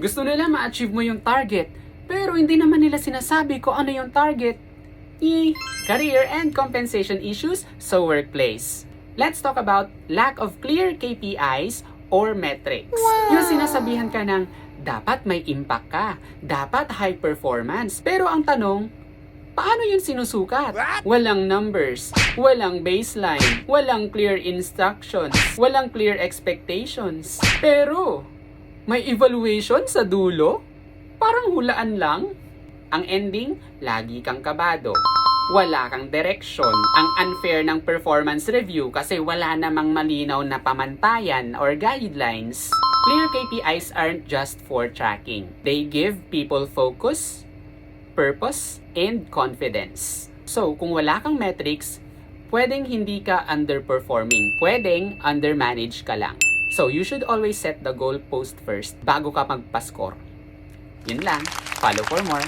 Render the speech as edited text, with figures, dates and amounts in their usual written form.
Gusto nila ma-achieve mo yung target, pero hindi naman nila sinasabi kung ano yung target. Career and compensation issues sa workplace. Let's talk about lack of clear KPIs or metrics. Yung sinasabihan ka ng dapat may impact ka, dapat high performance. Pero ang tanong, paano yun sinusukat? Walang numbers, walang baseline, walang clear instructions, walang clear expectations. Pero, may evaluation sa dulo? Parang hulaan lang. Ang ending, lagi kang kabado. Wala kang direksyon. Ang unfair ng performance review kasi wala namang malinaw na pamantayan or guidelines. Clear KPIs aren't just for tracking. They give people focus, purpose, and confidence. So, kung wala kang metrics, pwedeng hindi ka underperforming. Pwedeng undermanage ka lang. So, you should always set the goal post first bago ka magpa-score. Yun lang. Follow for more.